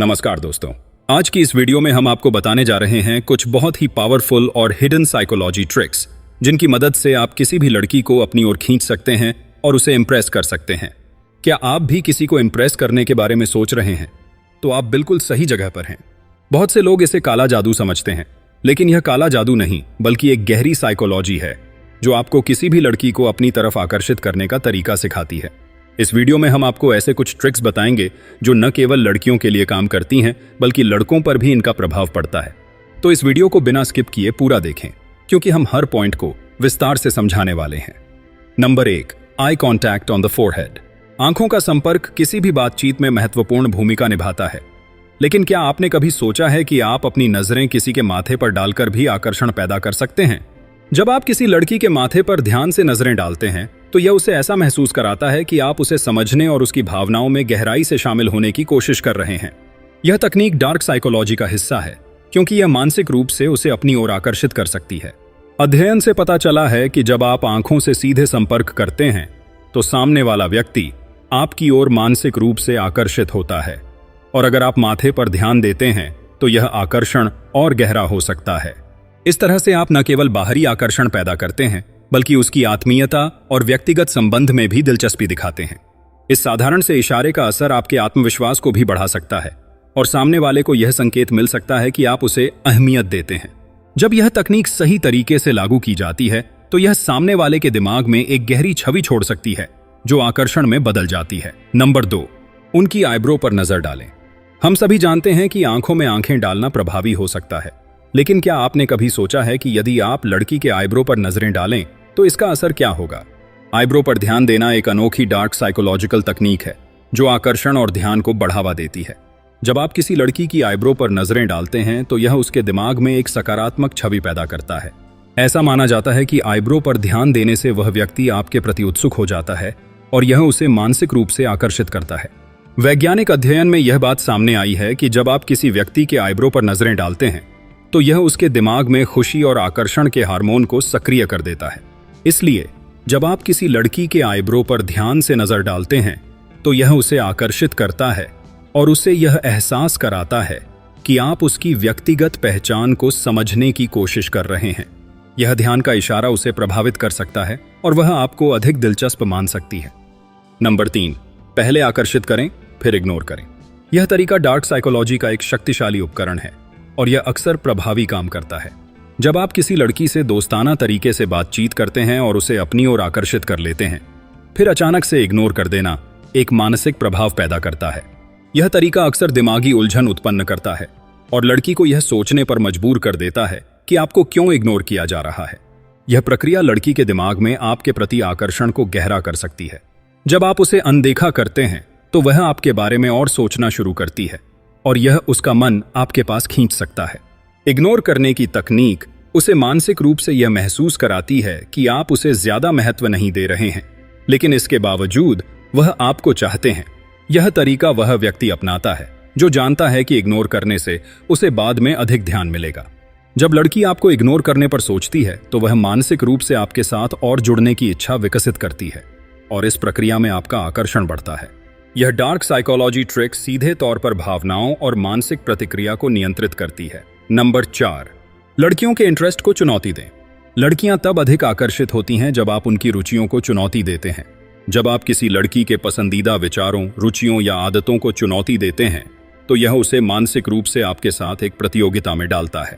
नमस्कार दोस्तों, आज की इस वीडियो में हम आपको बताने जा रहे हैं कुछ बहुत ही पावरफुल और हिडन साइकोलॉजी ट्रिक्स जिनकी मदद से आप किसी भी लड़की को अपनी ओर खींच सकते हैं और उसे इंप्रेस कर सकते हैं। क्या आप भी किसी को इंप्रेस करने के बारे में सोच रहे हैं? तो आप बिल्कुल सही जगह पर हैं। बहुत से लोग इसे काला जादू समझते हैं, लेकिन यह काला जादू नहीं बल्कि एक गहरी साइकोलॉजी है जो आपको किसी भी लड़की को अपनी तरफ आकर्षित करने का तरीका सिखाती है। इस वीडियो में हम आपको ऐसे कुछ ट्रिक्स बताएंगे जो न केवल लड़कियों के लिए काम करती हैं बल्कि लड़कों पर भी इनका प्रभाव पड़ता है। तो इस वीडियो को बिना स्किप किए पूरा देखें, क्योंकि हम हर पॉइंट को विस्तार से समझाने वाले हैं। Number 1, eye contact on the forehead. आंखों का संपर्क किसी भी बातचीत में महत्वपूर्ण भूमिका निभाता है, लेकिन क्या आपने कभी सोचा है कि आप अपनी नजरें किसी के माथे पर डालकर भी आकर्षण पैदा कर सकते हैं? जब आप किसी लड़की के माथे पर ध्यान से नजरें डालते हैं तो यह उसे ऐसा महसूस कराता है कि आप उसे समझने और उसकी भावनाओं में गहराई से शामिल होने की कोशिश कर रहे हैं। यह तकनीक डार्क साइकोलॉजी का हिस्सा है, क्योंकि यह मानसिक रूप से उसे अपनी ओर आकर्षित कर सकती है। अध्ययन से पता चला है कि जब आप आंखों से सीधे संपर्क करते हैं तो सामने वाला व्यक्ति आपकी ओर मानसिक रूप से आकर्षित होता है, और अगर आप माथे पर ध्यान देते हैं तो यह आकर्षण और गहरा हो सकता है। इस तरह से आप न केवल बाहरी आकर्षण पैदा करते हैं बल्कि उसकी आत्मीयता और व्यक्तिगत संबंध में भी दिलचस्पी दिखाते हैं। इस साधारण से इशारे का असर आपके आत्मविश्वास को भी बढ़ा सकता है और सामने वाले को यह संकेत मिल सकता है कि आप उसे अहमियत देते हैं। जब यह तकनीक सही तरीके से लागू की जाती है तो यह सामने वाले के दिमाग में एक गहरी छवि छोड़ सकती है जो आकर्षण में बदल जाती है। नंबर 2, उनकी आईब्रो पर नजर डालें। हम सभी जानते हैं कि आंखों में आंखें डालना प्रभावी हो सकता है, लेकिन क्या आपने कभी सोचा है कि यदि आप लड़की के आईब्रो पर नजरें डालें तो इसका असर क्या होगा? आईब्रो पर ध्यान देना एक अनोखी डार्क साइकोलॉजिकल तकनीक है जो आकर्षण और ध्यान को बढ़ावा देती है। जब आप किसी लड़की की आईब्रो पर नजरें डालते हैं तो यह उसके दिमाग में एक सकारात्मक छवि पैदा करता है। ऐसा माना जाता है कि आईब्रो पर ध्यान देने से वह व्यक्ति आपके प्रति उत्सुक हो जाता है और यह उसे मानसिक रूप से आकर्षित करता है। वैज्ञानिक अध्ययन में यह बात सामने आई है कि जब आप किसी व्यक्ति के आईब्रो पर नजरें डालते हैं तो यह उसके दिमाग में खुशी और आकर्षण के हार्मोन को सक्रिय कर देता है। इसलिए जब आप किसी लड़की के आईब्रो पर ध्यान से नजर डालते हैं तो यह उसे आकर्षित करता है और उसे यह एहसास कराता है कि आप उसकी व्यक्तिगत पहचान को समझने की कोशिश कर रहे हैं। यह ध्यान का इशारा उसे प्रभावित कर सकता है और वह आपको अधिक दिलचस्प मान सकती है। नंबर 3, पहले आकर्षित करें फिर इग्नोर करें। यह तरीका डार्क साइकोलॉजी का एक शक्तिशाली उपकरण है और यह अक्सर प्रभावी काम करता है। जब आप किसी लड़की से दोस्ताना तरीके से बातचीत करते हैं और उसे अपनी ओर आकर्षित कर लेते हैं, फिर अचानक से इग्नोर कर देना एक मानसिक प्रभाव पैदा करता है। यह तरीका अक्सर दिमागी उलझन उत्पन्न करता है और लड़की को यह सोचने पर मजबूर कर देता है कि आपको क्यों इग्नोर किया जा रहा है। यह प्रक्रिया लड़की के दिमाग में आपके प्रति आकर्षण को गहरा कर सकती है। जब आप उसे अनदेखा करते हैं तो वह आपके बारे में और सोचना शुरू करती है और यह उसका मन आपके पास खींच सकता है। इग्नोर करने की तकनीक उसे मानसिक रूप से यह महसूस कराती है कि आप उसे ज्यादा महत्व नहीं दे रहे हैं, लेकिन इसके बावजूद वह आपको चाहते हैं। यह तरीका वह व्यक्ति अपनाता है जो जानता है कि इग्नोर करने से उसे बाद में अधिक ध्यान मिलेगा। जब लड़की आपको इग्नोर करने पर सोचती है तो वह मानसिक रूप से आपके साथ और जुड़ने की इच्छा विकसित करती है और इस प्रक्रिया में आपका आकर्षण बढ़ता है। यह डार्क साइकोलॉजी ट्रिक सीधे तौर पर भावनाओं और मानसिक प्रतिक्रिया को नियंत्रित करती है। नंबर 4, लड़कियों के इंटरेस्ट को चुनौती दें। लड़कियां तब अधिक आकर्षित होती हैं जब आप उनकी रुचियों को चुनौती देते हैं। जब आप किसी लड़की के पसंदीदा विचारों, रुचियों या आदतों को चुनौती देते हैं तो यह उसे मानसिक रूप से आपके साथ एक प्रतियोगिता में डालता है।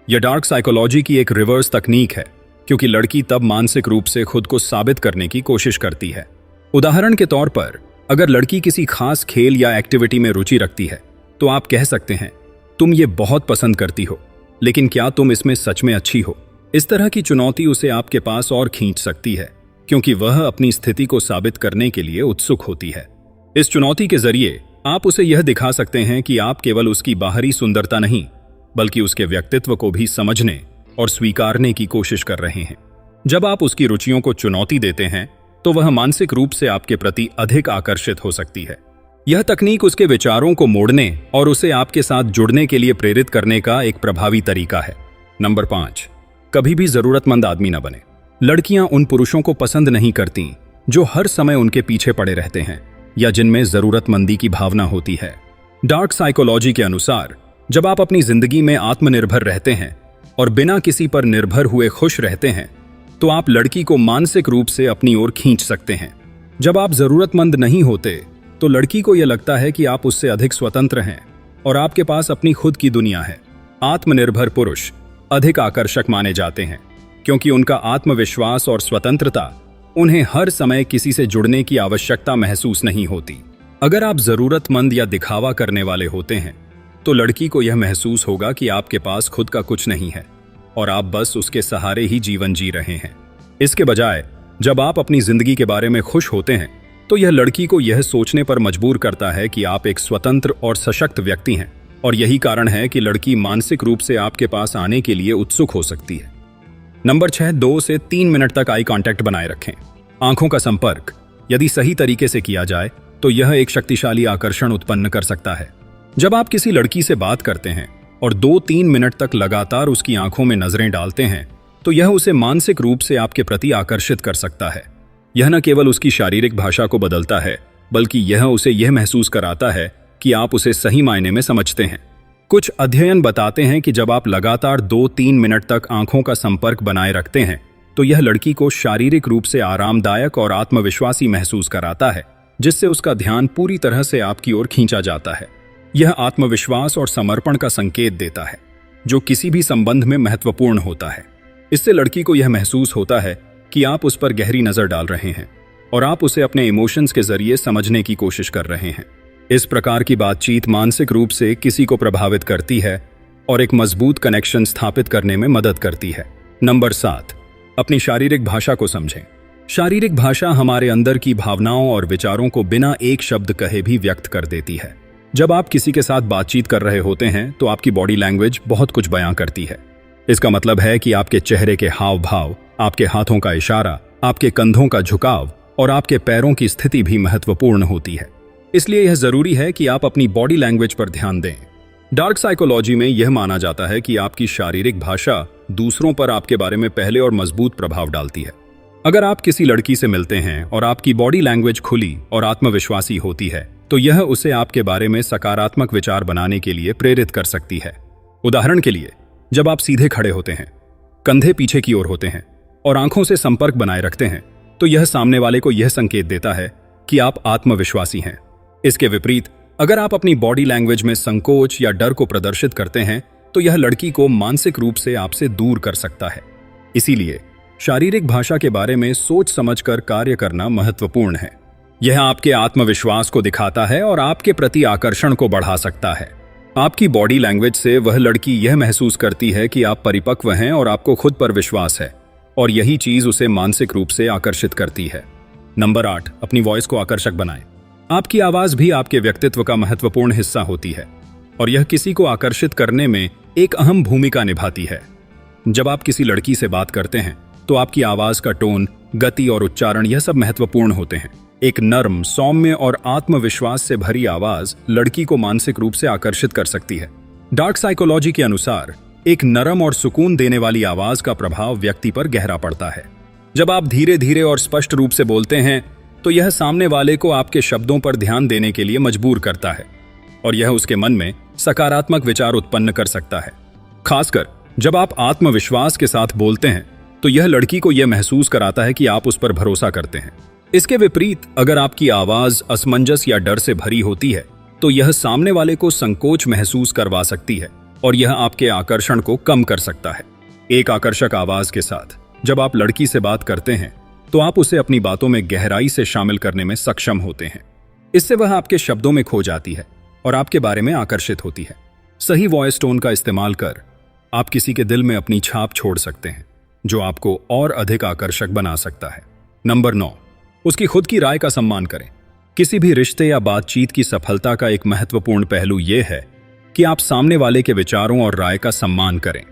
यह डार्क साइकोलॉजी की एक रिवर्स तकनीक है, क्योंकि लड़की तब मानसिक रूप से खुद को साबित करने की कोशिश करती है। उदाहरण के तौर पर, अगर लड़की किसी खास खेल या एक्टिविटी में रुचि रखती है तो आप कह सकते हैं, तुम ये बहुत पसंद करती हो, लेकिन क्या तुम इसमें सच में अच्छी हो? इस तरह की चुनौती उसे आपके पास और खींच सकती है, क्योंकि वह अपनी स्थिति को साबित करने के लिए उत्सुक होती है। इस चुनौती के जरिए आप उसे यह दिखा सकते हैं कि आप केवल उसकी बाहरी सुंदरता नहीं बल्कि उसके व्यक्तित्व को भी समझने और स्वीकारने की कोशिश कर रहे हैं। जब आप उसकी रुचियों को चुनौती देते हैं तो वह मानसिक रूप से आपके प्रति अधिक आकर्षित हो सकती है। यह तकनीक उसके विचारों को मोड़ने और उसे आपके साथ जुड़ने के लिए प्रेरित करने का एक प्रभावी तरीका है। नंबर 5, कभी भी जरूरतमंद आदमी न बने। लड़कियां उन पुरुषों को पसंद नहीं करती जो हर समय उनके पीछे पड़े रहते हैं या जिनमें जरूरतमंदी की भावना होती है। डार्क साइकोलॉजी के अनुसार जब आप अपनी जिंदगी में आत्मनिर्भर रहते हैं और बिना किसी पर निर्भर हुए खुश रहते हैं तो आप लड़की को मानसिक रूप से अपनी ओर खींच सकते हैं। जब आप जरूरतमंद नहीं होते तो लड़की को यह लगता है कि आप उससे अधिक स्वतंत्र हैं और आपके पास अपनी खुद की दुनिया है। आत्मनिर्भर पुरुष अधिक आकर्षक माने जाते हैं क्योंकि उनका आत्मविश्वास और स्वतंत्रता उन्हें हर समय किसी से जुड़ने की आवश्यकता महसूस नहीं होती। अगर आप जरूरतमंद या दिखावा करने वाले होते हैं तो लड़की को यह महसूस होगा कि आपके पास खुद का कुछ नहीं है और आप बस उसके सहारे ही जीवन जी रहे हैं। इसके बजाय जब आप अपनी जिंदगी के बारे में खुश होते हैं तो यह लड़की को यह सोचने पर मजबूर करता है कि आप एक स्वतंत्र और सशक्त व्यक्ति हैं और यही कारण है कि लड़की मानसिक रूप से आपके पास आने के लिए उत्सुक हो सकती है। नंबर 6, 2 से 3 मिनट तक आई कांटेक्ट बनाए रखें। आंखों का संपर्क यदि सही तरीके से किया जाए तो यह एक शक्तिशाली आकर्षण उत्पन्न कर सकता है। जब आप किसी लड़की से बात करते हैं और 2-3 मिनट तक लगातार उसकी आंखों में नजरें डालते हैं तो यह उसे मानसिक रूप से आपके प्रति आकर्षित कर सकता है। यह न केवल उसकी शारीरिक भाषा को बदलता है बल्कि यह उसे यह महसूस कराता है कि आप उसे सही मायने में समझते हैं। कुछ अध्ययन बताते हैं कि जब आप लगातार 2-3 मिनट तक आंखों का संपर्क बनाए रखते हैं तो यह लड़की को शारीरिक रूप से आरामदायक और आत्मविश्वासी महसूस कराता है, जिससे उसका ध्यान पूरी तरह से आपकी ओर खींचा जाता है। यह आत्मविश्वास और समर्पण का संकेत देता है जो किसी भी संबंध में महत्वपूर्ण होता है। इससे लड़की को यह महसूस होता है कि आप उस पर गहरी नजर डाल रहे हैं और आप उसे अपने इमोशंस के जरिए समझने की कोशिश कर रहे हैं। इस प्रकार की बातचीत मानसिक रूप से किसी को प्रभावित करती है और एक मजबूत कनेक्शन स्थापित करने में मदद करती है। नंबर 7, अपनी शारीरिक भाषा को समझें। शारीरिक भाषा हमारे अंदर की भावनाओं और विचारों को बिना एक शब्द कहे भी व्यक्त कर देती है। जब आप किसी के साथ बातचीत कर रहे होते हैं तो आपकी बॉडी लैंग्वेज बहुत कुछ बयां करती है। इसका मतलब है कि आपके चेहरे के हाव भाव, आपके हाथों का इशारा, आपके कंधों का झुकाव और आपके पैरों की स्थिति भी महत्वपूर्ण होती है। इसलिए यह जरूरी है कि आप अपनी बॉडी लैंग्वेज पर ध्यान दें। डार्क साइकोलॉजी में यह माना जाता है कि आपकी शारीरिक भाषा दूसरों पर आपके बारे में पहले और मजबूत प्रभाव डालती है। अगर आप किसी लड़की से मिलते हैं और आपकी बॉडी लैंग्वेज खुली और आत्मविश्वासी होती है तो यह उसे आपके बारे में सकारात्मक विचार बनाने के लिए प्रेरित कर सकती है। उदाहरण के लिए, जब आप सीधे खड़े होते हैं, कंधे पीछे की ओर होते हैं और आंखों से संपर्क बनाए रखते हैं तो यह सामने वाले को यह संकेत देता है कि आप आत्मविश्वासी हैं। इसके विपरीत, अगर आप अपनी बॉडी लैंग्वेज में संकोच या डर को प्रदर्शित करते हैं तो यह लड़की को मानसिक रूप से आपसे दूर कर सकता है। इसीलिए शारीरिक भाषा के बारे में सोच समझकर कार्य करना महत्वपूर्ण है। यह आपके आत्मविश्वास को दिखाता है और आपके प्रति आकर्षण को बढ़ा सकता है। आपकी बॉडी लैंग्वेज से वह लड़की यह महसूस करती है कि आप परिपक्व हैं और आपको खुद पर विश्वास है, और यही चीज उसे मानसिक रूप से आकर्षित करती है। नंबर 8, अपनी वॉइस को आकर्षक बनाएं। आपकी आवाज भी आपके व्यक्तित्व का महत्वपूर्ण हिस्सा होती है और यह किसी को आकर्षित करने में एक अहम भूमिका निभाती है। जब आप किसी लड़की से बात करते हैं तो आपकी आवाज का टोन, गति और उच्चारण यह सब महत्वपूर्ण होते हैं। एक नर्म, सौम्य और आत्मविश्वास से भरी आवाज लड़की को मानसिक रूप से आकर्षित कर सकती है। डार्क साइकोलॉजी के अनुसार एक नरम और सुकून देने वाली आवाज का प्रभाव व्यक्ति पर गहरा पड़ता है। जब आप धीरे धीरे और स्पष्ट रूप से बोलते हैं तो यह सामने वाले को आपके शब्दों पर ध्यान देने के लिए मजबूर करता है और यह उसके मन में सकारात्मक विचार उत्पन्न कर सकता है। खासकर जब आप आत्मविश्वास के साथ बोलते हैं तो यह लड़की को यह महसूस कराता है कि आप उस पर भरोसा करते हैं। इसके विपरीत, अगर आपकी आवाज असमंजस या डर से भरी होती है तो यह सामने वाले को संकोच महसूस करवा सकती है और यह आपके आकर्षण को कम कर सकता है। एक आकर्षक आवाज के साथ जब आप लड़की से बात करते हैं तो आप उसे अपनी बातों में गहराई से शामिल करने में सक्षम होते हैं। इससे वह आपके शब्दों में खो जाती है और आपके बारे में आकर्षित होती है। सही वॉइस टोन का इस्तेमाल कर आप किसी के दिल में अपनी छाप छोड़ सकते हैं, जो आपको और अधिक आकर्षक बना सकता है। नंबर 9, उसकी खुद की राय का सम्मान करें। किसी भी रिश्ते या बातचीत की सफलता का एक महत्वपूर्ण पहलू यह है कि आप सामने वाले के विचारों और राय का सम्मान करें।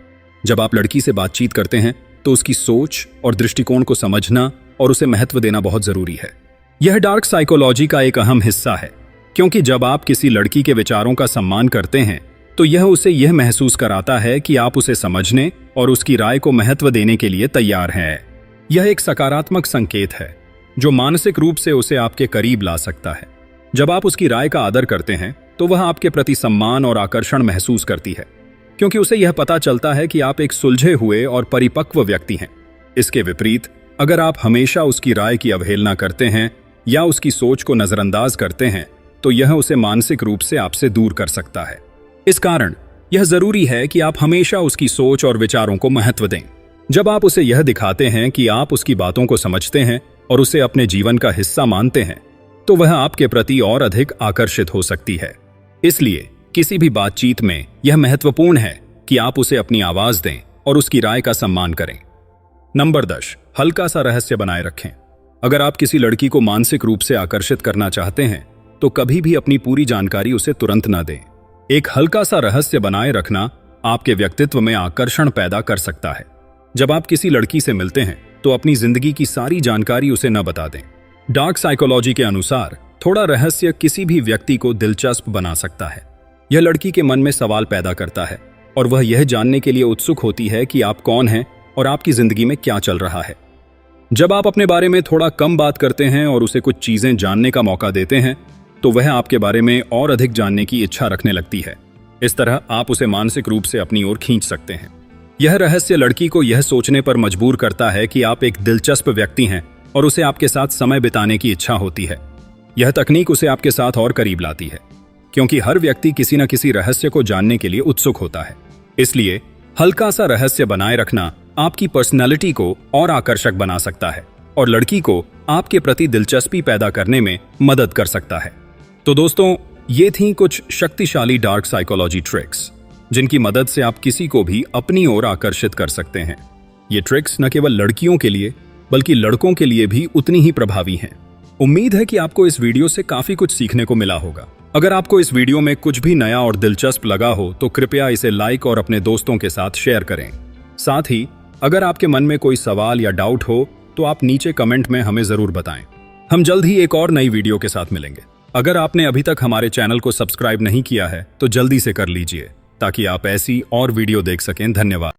जब आप लड़की से बातचीत करते हैं तो उसकी सोच और दृष्टिकोण को समझना और उसे महत्व देना बहुत जरूरी है। यह डार्क साइकोलॉजी का एक अहम हिस्सा है, क्योंकि जब आप किसी लड़की के विचारों का सम्मान करते हैं तो यह उसे यह महसूस कराता है कि आप उसे समझने और उसकी राय को महत्व देने के लिए तैयार हैं। यह एक सकारात्मक संकेत है जो मानसिक रूप से उसे आपके करीब ला सकता है। जब आप उसकी राय का आदर करते हैं तो वह आपके प्रति सम्मान और आकर्षण महसूस करती है, क्योंकि उसे यह पता चलता है कि आप एक सुलझे हुए और परिपक्व व्यक्ति हैं। इसके विपरीत, अगर आप हमेशा उसकी राय की अवहेलना करते हैं या उसकी सोच को नजरअंदाज करते हैं, तो यह उसे मानसिक रूप से आपसे दूर कर सकता है। इस कारण यह जरूरी है कि आप हमेशा उसकी सोच और विचारों को महत्व दें। जब आप उसे यह दिखाते हैं कि आप उसकी बातों को समझते हैं और उसे अपने जीवन का हिस्सा मानते हैं, तो वह आपके प्रति और अधिक आकर्षित हो सकती है। इसलिए किसी भी बातचीत में यह महत्वपूर्ण है कि आप उसे अपनी आवाज दें और उसकी राय का सम्मान करें। नंबर 10, हल्का सा रहस्य बनाए रखें। अगर आप किसी लड़की को मानसिक रूप से आकर्षित करना चाहते हैं, तो कभी भी अपनी पूरी जानकारी उसे तुरंत न दें। एक हल्का सा रहस्य बनाए रखना आपके व्यक्तित्व में आकर्षण पैदा कर सकता है। जब आप किसी लड़की से मिलते हैं, तो अपनी जिंदगी की सारी जानकारी उसे न बता दें। डार्क साइकोलॉजी के अनुसार थोड़ा रहस्य किसी भी व्यक्ति को दिलचस्प बना सकता है। यह लड़की के मन में सवाल पैदा करता है और वह यह जानने के लिए उत्सुक होती है कि आप कौन हैं और आपकी जिंदगी में क्या चल रहा है। जब आप अपने बारे में थोड़ा कम बात करते हैं और उसे कुछ चीजें जानने का मौका देते हैं, तो वह आपके बारे में और अधिक जानने की इच्छा रखने लगती है। इस तरह आप उसे मानसिक रूप से अपनी ओर खींच सकते हैं। यह रहस्य लड़की को यह सोचने पर मजबूर करता है कि आप एक दिलचस्प व्यक्ति हैं और उसे आपके साथ समय बिताने की इच्छा होती है। यह तकनीक उसे आपके साथ और करीब लाती है, क्योंकि हर व्यक्ति किसी न किसी रहस्य को जानने के लिए उत्सुक होता है। इसलिए हल्का सा रहस्य बनाए रखना आपकी पर्सनैलिटी को और आकर्षक बना सकता है और लड़की को आपके प्रति दिलचस्पी पैदा करने में मदद कर सकता है। तो दोस्तों, ये थीं कुछ शक्तिशाली डार्क साइकोलॉजी ट्रिक्स, जिनकी मदद से आप किसी को भी अपनी ओर आकर्षित कर सकते हैं। ये ट्रिक्स न केवल लड़कियों के लिए बल्कि लड़कों के लिए भी उतनी ही प्रभावी हैं। उम्मीद है कि आपको इस वीडियो से काफी कुछ सीखने को मिला होगा। अगर आपको इस वीडियो में कुछ भी नया और दिलचस्प लगा हो, तो कृपया इसे लाइक और अपने दोस्तों के साथ शेयर करें। साथ ही अगर आपके मन में कोई सवाल या डाउट हो, तो आप नीचे कमेंट में हमें जरूर बताएं। हम जल्द ही एक और नई वीडियो के साथ मिलेंगे। अगर आपने अभी तक हमारे चैनल को सब्सक्राइब नहीं किया है, तो जल्दी से कर लीजिए, ताकि आप ऐसी और वीडियो देख सकें। धन्यवाद।